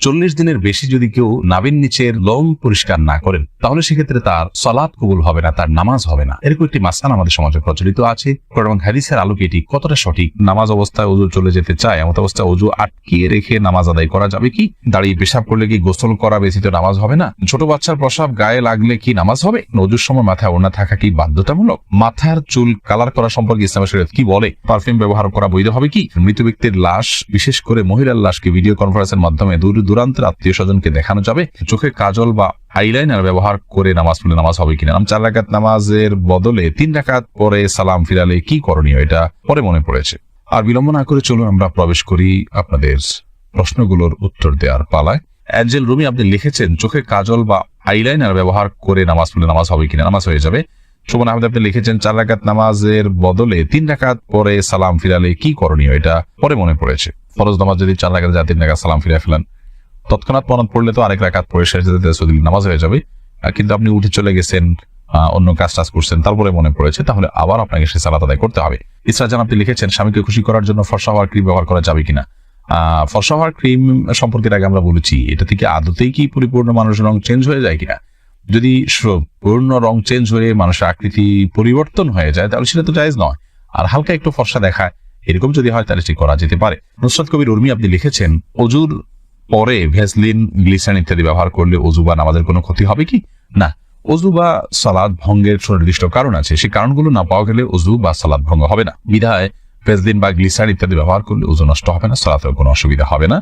40 দিনের বেশি যদি কেউ নাভির নিচের লোম পরিষ্কার না করেন তাহলে সেক্ষেত্রে তার সালাত কবুল হবে না, তার নামাজ হবে না। এরকম একটি মাসআলা আমাদের সমাজে প্রচলিত আছে। কোরআন এবং হাদিসের আলোকে এটি কতটা সঠিক? নামাজ অবস্থায় ওযু চলে যেতে চায়, এমন অবস্থায় ওযু আটকিয়ে রেখে নামাজ আদায় করা যাবে কি? দাঁড়িয়ে পেশাব করলে কি গোসল করা ব্যতীত নামাজ হবে না? ছোট বাচ্চার প্রসাব গায়ে লাগলে কি নামাজ হবে? ওযুর সময় মাথায় ওড়না থাকা কি বাধ্যতামূলক? মাথার চুল কালার করা সম্পর্কে ইসলামের শরীয়ত কি বলে? পারফিউম ব্যবহার করা বৈধ হবে কি? মৃত ব্যক্তির লাশ, বিশেষ করে মহিলার লাশকে ভিডিও কনফারেন্সের মাধ্যমে দূর দূরান্তের আত্মীয় স্বজনকে দেখানো যাবে? চোখে কাজল বা আইলাইনার ব্যবহার করে নামাজ পড়লে নামাজ হবে কিনা? 4 রাকাত নামাজের বদলে 3 রাকাত পরে সালাম ফিরালে কি করণীয়? এটা পরে মনে পড়েছে। আর বিলম্ব না করে চলুন আমরা প্রবেশ করি আপনাদের প্রশ্নগুলোর উত্তর দেওয়ার পালায়। অ্যাঞ্জেল রুমি আপনি লিখেছেন, চোখে কাজল বা আইলাইনার ব্যবহার করে নামাজ পড়লে নামাজ হবে কিনা? নামাজ হয়ে যাবে। শোভন আহমেদ আপনি লিখেছেন, 4 রাকাত নামাজের বদলে 3 রাকাত পরে সালাম ফিরালে কি করণীয়? এটা পরে মনে পড়েছে। ফরজ নামাজ যদি 4 রাকাত যায় 3 রাকাত সালাম ফিরে ফেলেন, তৎক্ষণাৎ মনে পড়লে তো আরেক রাকাত পরে শেষ নামাজ হয়ে যাবে। কিন্তু আপনি উঠে চলে গেছেন, অন্য কাজ করছেন, তারপরে মনে পড়েছে, তাহলে আবার আপনাকে সে সালাত আদায় করতে হবে। ইসরা জান আপনি লিখেছেন, স্বামীকে খুশি করার জন্য ফর্সা হওয়ার ক্রিম ব্যবহার করা যাবে কিনা? ফর্সা হওয়ার ক্রিম সম্পর্কে আগে আমরা বলেছি, এটা থেকে আদতেই কি পরিপূর্ণ মানুষের রং চেঞ্জ হয়ে যায় কিনা? যদি পূর্ণ রং চেঞ্জ হয়ে মানুষের আকৃতি পরিবর্তন হয়ে যায় তাহলে সেটা তো জায়েজ নয়। আর হালকা একটু ফর্সা দেখায় এরকম যদি হয় তাহলে সেটি করা যেতে পারে। নুসরাত কবির উর্মি আপনি লিখেছেন, অজুর পরে ভ্যাসলিন, গ্লিসারিন ইত্যাদি ব্যবহার করলে অজু বা নামাজের কোনো ক্ষতি হবে কি? না, অজু বা সালাত ভঙ্গের সুনির্দিষ্ট কারণ আছে, সেই কারণগুলো না পাওয়া গেলে অজু বা সালাত ভঙ্গ হবে না। বিধায় ভ্যাসলিন বা গ্লিসারিন ইত্যাদি ব্যবহার করলে অজু নষ্ট হবে না, সালাতের কোনো অসুবিধা হবে না,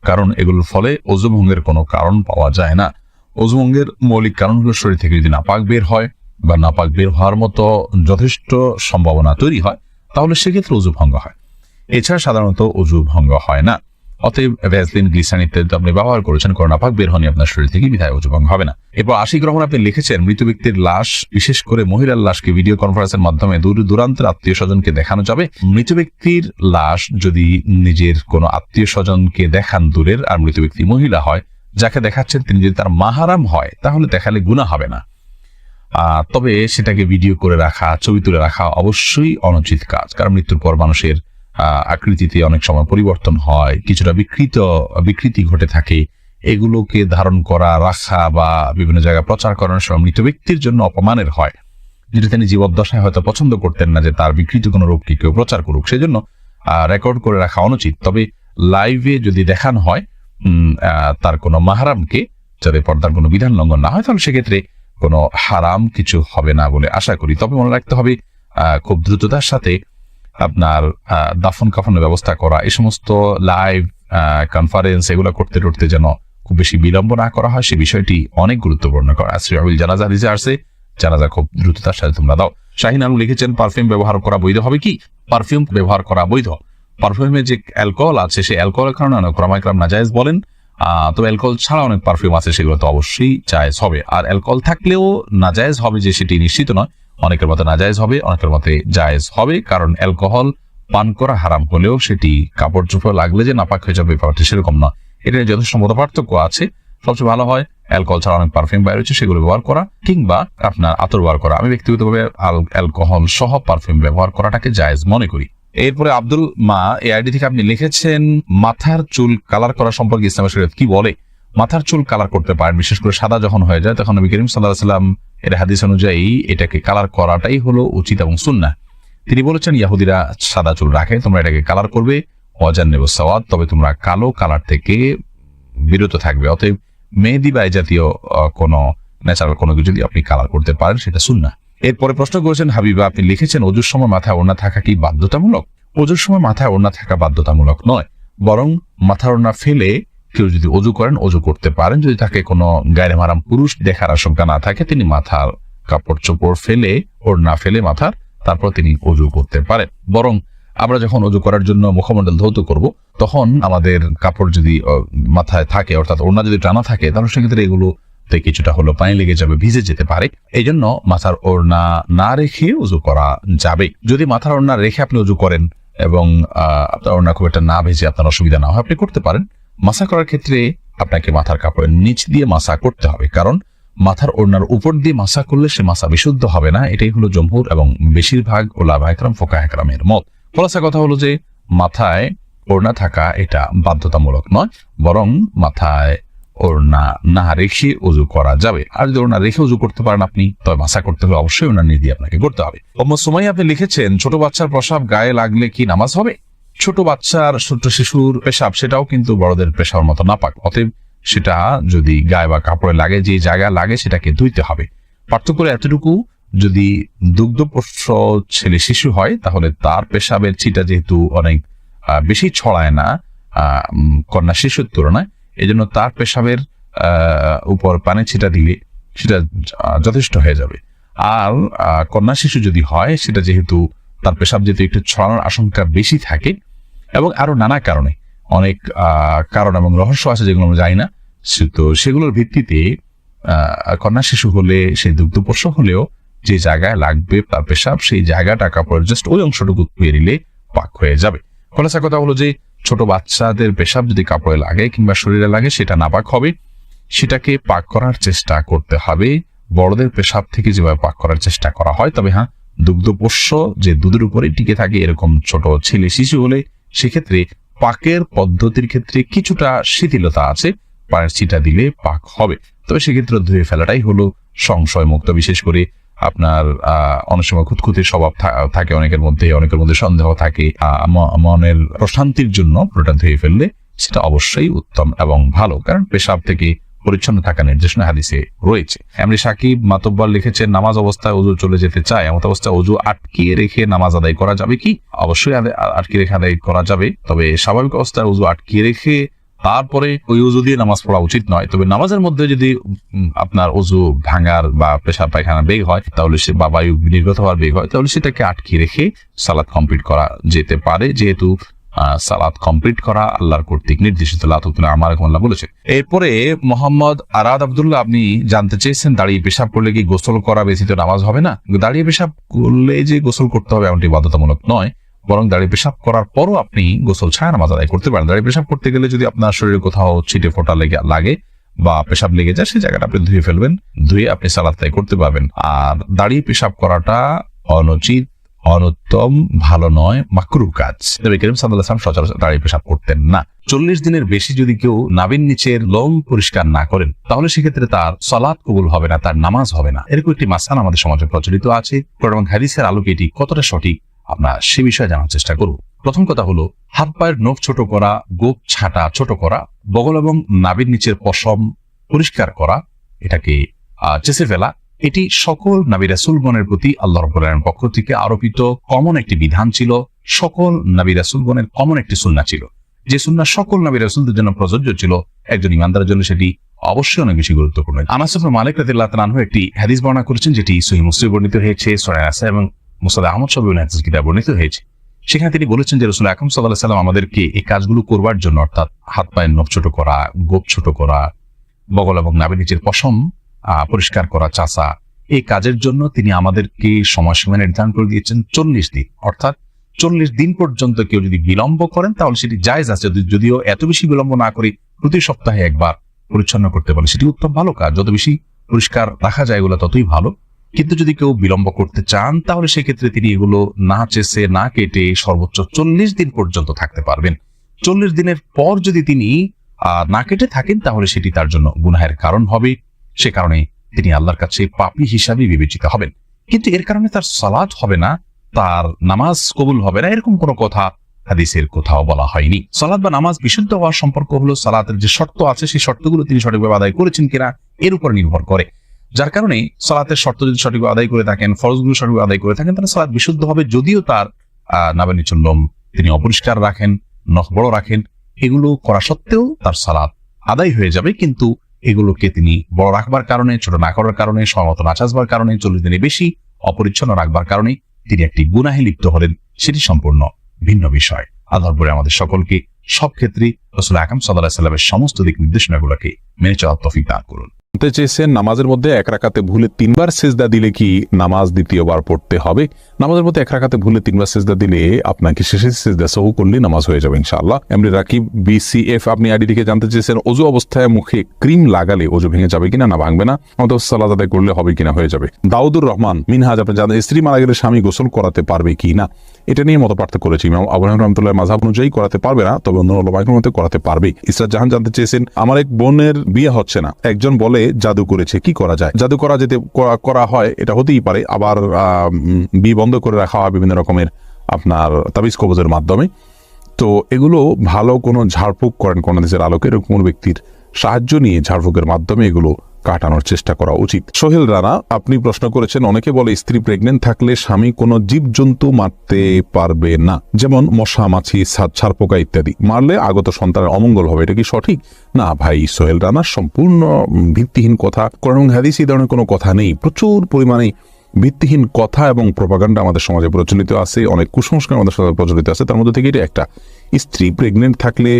কারণ এগুলোর ফলে অজু ভঙ্গের কোনো কারণ পাওয়া যায় না। অজু ভঙ্গের মৌলিক কারণগুলো শরীর থেকে যদি নাপাক বের হয় বা নাপাক বের হওয়ার মতো যথেষ্ট সম্ভাবনা তৈরি হয় তাহলে সেক্ষেত্রে অজু ভঙ্গ হয়। এছাড়া সাধারণত অজু ভঙ্গ হয় না। অতএব ভ্যাসলিন, গ্লিসারিন ইত্যাদি আপনি ব্যবহার করেছেন, কারণ নাপাক বের হয়নি আপনার শরীর থেকে, বিধায় অজু ভঙ্গ হবে না। এরপর আশিক রহমান আপনি লিখেছেন, মৃত ব্যক্তির লাশ, বিশেষ করে মহিলার লাশকে ভিডিও কনফারেন্সের মাধ্যমে দূর দূরান্তের আত্মীয় স্বজনকে দেখানো যাবে? মৃত ব্যক্তির লাশ যদি নিজের কোনো আত্মীয় স্বজনকে দেখান দূরের, আর মৃত ব্যক্তি মহিলা হয়, যাকে দেখাচ্ছেন তিনি যদি তার মাহারাম হয় তাহলে দেখালে গুনাহ হবে না। তবে সেটাকে ভিডিও করে রাখা, ছবি তুলে রাখা অবশ্যই অনুচিত কাজ, কারণ মৃত্যুর পর মানুষের আকৃতিতে অনেক সময় পরিবর্তন হয়, কিছুটা বিকৃতি ঘটে থাকে। এগুলোকে ধারণ করা, রাখা বা বিভিন্ন জায়গায় প্রচার করানোর সময় মৃত ব্যক্তির জন্য অপমানের হয়, যেটা তিনি জীবদ্দশায় হয়তো পছন্দ করতেন না যে তার বিকৃত কোনো রূপকে কেউ প্রচার করুক, সেজন্য রেকর্ড করে রাখা অনুচিত। তবে লাইভে যদি দেখানো হয় তার কোনো মাহারামকে, যাতে পর্দার কোনো বিধান লঙ্ঘন না হয়, তাহলে সেক্ষেত্রে কোনো হারাম কিছু হবে না বলে আশা করি। তবে মনে রাখতে হবে খুব দ্রুততার সাথে আপনার দাফন কাফনের ব্যবস্থা করা, এই সমস্ত লাইভ কনফারেন্স এগুলো করতে যেন খুব বেশি বিলম্ব না করা হয়, সে বিষয়টি অনেক গুরুত্বপূর্ণ। জানাজা দিতে আসছে, জানাজা খুব দ্রুততার সাথে তোমরা দাও। শাহিন আলম লিখেছেন, পারফিউম ব্যবহার করা বৈধ হবে কি? পারফিউম ব্যবহার করা বৈধ। পারফিউমে যে অ্যালকোহল আছে সেই অ্যালকোহলের কারণে অনেক ওলামায়ে নাজায়েজ বলেন, তবে অ্যালকোহল ছাড়া অনেক পারফিউম আছে, সেগুলো তো অবশ্যই জায়েজ হবে। আর অ্যালকোহল থাকলেও নাজায়েজ হবে যে সেটি নিশ্চিত নয়, অনেকের মতে নাজায়েজ হবে, অনেকের মতে জায়েজ হবে, কারণ অ্যালকোহল পান করা হারাম হলেও সেটি কাপড় চোপড় লাগলে যে নাপাক হয়ে যাবে ব্যাপারটি সেরকম নয়। এটা যথেষ্ট মত পার্থক্য আছে। সবচেয়ে ভালো হয় অ্যালকোহল ছাড়া অনেক পারফিউম বাইরে হচ্ছে সেগুলো ব্যবহার করা, কিংবা আপনার আতর ব্যবহার করা। আমি ব্যক্তিগতভাবে অ্যালকোহল সহ পারফিউম ব্যবহার করাটাকে জায়েজ মনে করি। এরপরে আব্দুল মা এই আইডি থেকে আপনি লিখেছেন, মাথার চুল কালার করা সম্পর্কে ইসলামের শরীয়ত কি বলে? মাথার চুল কালার করতে পারেন, বিশেষ করে সাদা যখন হয়ে যায় তখন নবী করিম সাল্লাল্লাহু আলাইহি ওয়াসাল্লাম এর হাদিস অনুযায়ী এটাকে কালার করাটাই হলো উচিত এবং সুন্নাহ। তিনি বলেছেন, ইহুদিরা সাদা চুল রাখে, তোমরা এটাকে কালার করবে, ওয়াজান্নিবু সাওয়াদ, তবে তোমরা কালো কালার থেকে বিরত থাকবে। অতএব মেহেদি বা এই জাতীয় কোনো ন্যাচারাল কোনো কিছু যদি আপনি কালার করতে পারেন সেটা সুন্নাহ। এরপরে প্রশ্ন করেছেন হাবিবা, আপনি লিখেছেন, অজুর সময় মাথায় ওড়না থাকা কি বাধ্যতামূলক? অজুর সময় মাথায় ওড়না থাকা বাধ্যতামূলক নয়, বরং মাথার ওড়না ফেলে কেউ যদি অজু করেন অজু করতে পারেন। যদি তাকে কোনো গায়রে মাহরাম পুরুষ দেখার আশঙ্কা না থাকে, তিনি মাথার কাপড় চোপড় ফেলে, ওড়না ফেলে মাথার, তারপর তিনি অজু করতে পারেন। বরং আমরা যখন অজু করার জন্য মুখমণ্ডল ধৌত করব, তখন আমাদের কাপড় যদি মাথায় থাকে, অর্থাৎ ওড়না যদি টানা থাকে, তাহলে সেক্ষেত্রে এগুলোতে কিছুটা হলো পানি লেগে যাবে, ভিজে যেতে পারে। এই জন্য মাথার ওড়না না রেখে অজু করা যাবে। যদি মাথার ওড়না রেখে আপনি অজু করেন এবং আপনার ওড়না খুব একটা না ভেজে আপনার অসুবিধা না হয়, আপনি করতে পারেন। মাসা করার ক্ষেত্রে আপনাকে মাথার কাপড়ের নিচ দিয়ে মাসা করতে হবে, কারণ মাথার ওড়নার উপর দিয়ে মাসা করলে সে মাসা বিশুদ্ধ হবে না। এটাই হলো জমহুর এবং বেশিরভাগ ওলামায়ে কেরাম, ফুকাহায়ে কেরামের মত। খোলাসা কথা হলো যে মাথায় ওড়না থাকা এটা বাধ্যতামূলক নয়, বরং মাথায় ওড়না না রেখে উজু করা যাবে। আর যদি ওড়না রেখে উজু করতে পারেন আপনি, তবে মাসা করতে হলে অবশ্যই ওড়না নিয়ে দিয়ে আপনাকে করতে হবে। সময় আপনি লিখেছেন, ছোট বাচ্চার প্রসাব গায়ে লাগলে কি নামাজ হবে? ছোট বাচ্চার, ছোট শিশুর পেশাব সেটাও কিন্তু বড়দের পেশার মতো নাপাক, অতএব সেটা যদি গায়ে বা কাপড়ে লাগে, যে জায়গায় লাগে সেটাকে ধুইতে হবে। পার্থক্য এতটুকু, যদি দুগ্ধপোষ্য ছেলে শিশু হয় তাহলে তার পেশাবের ছিটা যেহেতু অনেক বেশি ছড়ায় না কন্যা শিশুর তুলনায়, এজন্য তার পেশাবের উপর পানি ছিটা দিলে সেটা যথেষ্ট হয়ে যাবে। আর কন্যা শিশু যদি হয়, সেটা যেহেতু তার পেশাব যেহেতু একটু ছড়ানোর আশঙ্কা বেশি থাকে, এবং আরো নানা কারণে, অনেক কারণ এবং রহস্য আছে যেগুলো আমরা জানি না, তো সেগুলোর ভিত্তিতে কন্যা শিশু হলে, সেই দুগ্ধপোষ্য হলেও যে জায়গায় লাগবে তার পেশাব, সেই জায়গাটা কাপড়ের জাস্ট ওই অংশটুকু ধুয়ে নিলে পাক হয়ে যাবে। খোলাসা কথা হলো যে ছোট বাচ্চাদের পেশাব যদি কাপড়ে লাগে কিংবা শরীরে লাগে সেটা নাপাক হবে, সেটাকে পাক করার চেষ্টা করতে হবে বড়দের পেশাব থেকে যেভাবে পাক করার চেষ্টা করা হয়। তবে হ্যাঁ, দুগ্ধপোষ্য যে দুধের উপরে টিকে থাকে এরকম ছোট ছেলে শিশু হলে সেক্ষেত্রে পাকের পদ্ধতির ক্ষেত্রে কিছুটা শিথিলতা আছে, পায়ের ছিটা দিলে পাক হবে। তবে সেক্ষেত্রে ধুয়ে ফেলাটাই হলো সংশয় মুক্ত। বিশেষ করে আপনার অনেক সময় খুঁতখুঁতির স্বভাব থাকে অনেকের মধ্যে সন্দেহ থাকে, মনের প্রশান্তির জন্য পুরোটা ধুয়ে ফেললে সেটা অবশ্যই উত্তম এবং ভালো, কারণ পেশাব থেকে পরিচ্ছন্ন থাকা নির্দেশনা হাদিসে রয়েছে। এমনি সাকিব মাতব্বর লিখেছেন, নামাজ অবস্থায় ওযু চলে যেতে চায়, এমন অবস্থায় ওযু আটকিয়ে রেখে নামাজ আদায় করা যাবে কি? অবশ্যই আটকিয়ে রেখে আদায় করা যাবে, তবে স্বাভাবিক অবস্থায় ওযু আটকিয়ে রেখে তারপরে ওই ওযু দিয়ে নামাজ পড়া উচিত নয়। তবে নামাজের মধ্যে যদি আপনার ওযু ভাঙার বা পেশাব পায়খানা বেগ হয়, তাহলে সে বা বায়ু নির্গত হওয়ার বেগ হয়, তাহলে সেটাকে আটকিয়ে রেখে সালাত কমপ্লিট করা যেতে পারে, যেহেতু সালাত কমপ্লিট করা আল্লাহর কর্তৃক নির্দেশিত। আমার বলেছে। এরপরে মোহাম্মদ আরাদ আব্দুল্লাহ, আপনি জানতে চেয়েছেন, দাঁড়িয়ে পেশাব করলে কি গোসল করা ব্যতীত নামাজ হবে না? দাঁড়িয়ে পেশাব করলে যে গোসল করতে হবে এমনটি বাধ্যতামূলক নয়, বরং দাঁড়িয়ে পেশাব করার পরও আপনি গোসল ছাড়া নামাজ আদায় করতে পারেন। দাঁড়িয়ে পেশাব করতে গেলে যদি আপনার শরীরে কোথাও ছিটে ফোঁটা লাগে বা পেশাব লেগে যায়, সেই জায়গাটা আপনি ধুয়ে ফেলবেন, ধুয়ে আপনি সালাত আদায় করতে পারবেন। আর দাঁড়িয়ে পেশাব করাটা অনুচিত, অনুত্তম, ভালো নয়, মাকরুহ কাজ। নবী করিম সাল্লাল্লাহু আলাইহি ওয়াসাল্লাম সচরাচর দাঁড়িয়ে পেশাব করতেন না। 40 দিনের বেশি যদি কেউ নাভির নিচের লোম পরিষ্কার না করেন, তাহলে সেক্ষেত্রে তার সালাত কবুল হবে না, তার নামাজ হবে না। এরকম একটি মাসআলা আমাদের সমাজে প্রচলিত আছে। কোরআন এবং হাদিসের আলোকে এটি কতটা সঠিক আমরা সে বিষয়ে জানার চেষ্টা করব। প্রথম কথা হলো, হাত পায়ের নখ ছোট করা, গোপ ছাটা ছোট করা, বগল এবং নাভির নিচের পশম পরিষ্কার করা, এটাকে চেঁচে ফেলা, এটি সকল নবী রাসূলগণের প্রতি আল্লাহ রাব্বুল আলামিনের পক্ষ থেকে আরোপিত কমন একটি বিধান ছিল। সকল নবী রাসূলগণের কমন একটি সুন্নাহ ছিল, যে সুন্নাহ সকল নবী রাসূলদের জন্য প্রযোজ্য ছিল। একজন ইমানদারের জন্য সেটি অবশ্যই অনেক বেশি গুরুত্বপূর্ণ। আনাস ইবনে মালিক রাদিয়াল্লাহু তাআলা আনহু একটি হাদিস বর্ণনা করেছেন, যেটি সহিহ মুসলিম বর্ণিত হয়েছে, সূরা নাসা এবং মুসনাদ আহমদ সব হাদিস কিতাবে বর্ণিত হয়েছে। সেখানে তিনি বলেছেন যে রাসূল আকরাম সাল্লাল্লাহু আলাইহি ওয়াসাল্লাম আমাদেরকে এই কাজগুলো করবার জন্য, অর্থাৎ হাত পায়ের নখ ছোট করা, গোপ ছোট করা, বগল এবং নাভির নিচের পশম পরিষ্কার করা, চাষা, এই কাজের জন্য তিনি আমাদেরকে সময়সীমা নির্ধারণ করে দিয়েছেন 40 দিন। অর্থাৎ 40 দিন পর্যন্ত কেউ যদি বিলম্ব করেন তাহলে সেটি জায়েজ আছে, যদিও এত বেশি বিলম্ব না করে প্রতি সপ্তাহে একবার পরিচ্ছন্ন করতে পারে, সেটি উত্তম ভালো কাজ। যত বেশি পরিষ্কার রাখা যায় এগুলো ততই ভালো। কিন্তু যদি কেউ বিলম্ব করতে চান তাহলে সেক্ষেত্রে তিনি এগুলো না চেষে না কেটে সর্বোচ্চ 40 দিন পর্যন্ত থাকতে পারবেন। 40 দিনের পর যদি তিনি না কেটে থাকেন তাহলে সেটি তার জন্য গুনাহের কারণ হবে, সে কারণে তিনি আল্লাহর কাছে পাপী হিসাবে বিবেচিত হবেন। কিন্তু এর কারণে তার সালাত হবে না, তার নামাজ কবুল হবে না, এরকম কোনো কথা হাদিসের কোথাও বলা হয়নি। সালাত বা নামাজ বিশুদ্ধ হওয়ার সম্পর্ক হলো সালাতের যে শর্ত আছে সেই শর্তগুলো তিনি সঠিকভাবে আদায় করেছেন কিনা এর উপর নির্ভর করে। যার কারণে সালাতের শর্ত যদি সঠিকভাবে আদায় করে থাকেন, ফরজগুলো সঠিকভাবে আদায় করে থাকেন, তাহলে সালাত বিশুদ্ধ হবে। যদিও তার নাভির নিচের লোম তিনি অপরিষ্কার রাখেন, নখ বড় রাখেন, এগুলো করা সত্ত্বেও তার সালাত আদায় হয়ে যাবে। কিন্তু এগুলোকে তিনি বড় রাখবার কারণে, ছোট না করার কারণে, সমত না চাষবার কারণে, 40 দিনের বেশি অপরিচ্ছন্ন রাখবার কারণে তিনি একটি গুনাহে লিপ্ত হলেন, সেটি সম্পূর্ণ ভিন্ন বিষয়। আল্লাহর উপরে আমাদের সকলকে সব ক্ষেত্রে রাসূল আকরাম সাল্লাল্লাহু আলাইহি ওয়াসাল্লামের সমস্ত দিক নির্দেশনাগুলোকে মেনে চলার তৌফিক দান করুন। জানতে চেয়েছেন নামাজের মধ্যে এক রাকাতে ভুলে 3 বার সিজদা দিলে কি নামাজ দ্বিতীয়বার পড়তে হবে? নামাজের মধ্যে এক রাকাতে ভুলে 3 বার সিজদা দিলে আপনাকে শেষে সিজদা সহু করলে নামাজ হয়ে যাবে ইনশাআল্লাহ। এমনি রাকিব BCF আপনি আইডিটিকে জানতে চেয়েছেন ওযু অবস্থায় মুখে ক্রিম লাগালে ওযু ভেঙে যাবে কিনা, না ভাঙবে না, অথবা সালাত আদায় করলে হবে কিনা, হয়ে যাবে। দাউদুর রহমান মিনহাজ আপনি জানেন স্ত্রী মারা গেলে স্বামী গোসল করাতে পারবে কি না, এটা নিয়ে মত পার্থক্য করেছি। ইমাম আবু হানিফা রাহমাতুল্লাহ মাযহাব অনুযায়ী করাতে পারবে না, তবে অন্য উলামায়ে মতে করাতে পারবে। ইসরাত জাহান জানতে চেয়েছেন আমার এক বোনের বিয়ে হচ্ছে না, একজন বলে জাদু করেছে, কি করা যায়? জাদু করা যেতে করা হয় এটা হতেই পারে, আবার বিয়ে বন্ধ করে রাখা হয় বিভিন্ন রকমের আপনার তাবিজ কবজের মাধ্যমে। তো এগুলো ভালো কোনো ঝাড়ফুঁক করেন কোন দেশের আলোকে এরকম কোনো ব্যক্তির সাহায্য নিয়ে ঝাড়ফুঁকের মাধ্যমে এগুলো কাটানোর চেষ্টা করা উচিত। সোহেল রানা আপনি প্রশ্ন করেছেন অনেকে বলে স্ত্রী প্রেগনেন্ট থাকলে স্বামী কোনো জীবজন্তু মারতে পারবে না, যেমন মশা, মাছি, ছারপোকা ইত্যাদি, মারলে আগত সন্তানের অমঙ্গল হবে, এটা কি সঠিক? না ভাই সোহেল রানা, সম্পূর্ণ ভিত্তিহীন কথা। কোরআন এবং হাদিস এই ধরনের কোনো কথা নেই। প্রচুর পরিমাণে ভিত্তিহীন কথা এবং প্রপাগান্ডা আমাদের সমাজে প্রচলিত আছে, অনেক কুসংস্কার আমাদের সমাজে প্রচলিত আছে। তার মধ্যে থেকে এটা একটা, স্ত্রী প্রেগনেন্ট থাকলে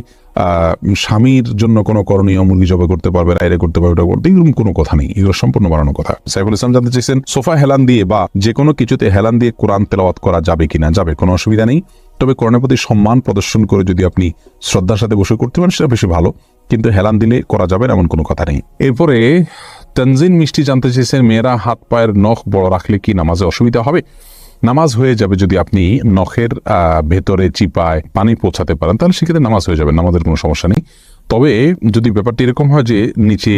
স্বামীর জন্য কোনো করণীয় মুরগি জবাই করতে পারবে, রায়রে করতে পারবে, এটা করতে, এরকম কোনো কথা নেই, এগুলো সম্পূর্ণ বানানো কথা। সাইফুল ইসলাম জানতে চাইছেন সোফা হেলান দিয়ে বা যে কোনো কিছুতে হেলান দিয়ে কোরআন তেলাওয়াত করা যাবে কিনা? যাবে, কোনো অসুবিধা নেই। তবে কোরআনের প্রতি সম্মান প্রদর্শন করে যদি আপনি শ্রদ্ধার সাথে বসে করতে পারেন সেটা বেশি ভালো, কিন্তু হেলান দিলে করা যাবে এমন কোনো কথা নেই। এরপরে তানজিন মিষ্টি জানতে চেয়েছেন মেয়েরা হাত পায়ের নখ বড় রাখলে কি নামাজে অসুবিধা হবে? নামাজ হয়ে যাবে যদি আপনি নখের ভেতরে চিপায় পানি পৌঁছাতে পারেন, তাহলে সেক্ষেত্রে নামাজ হয়ে যাবে, নামাজের কোনো সমস্যা নেই। তবে যদি ব্যাপারটি এরকম হয় যে নিচে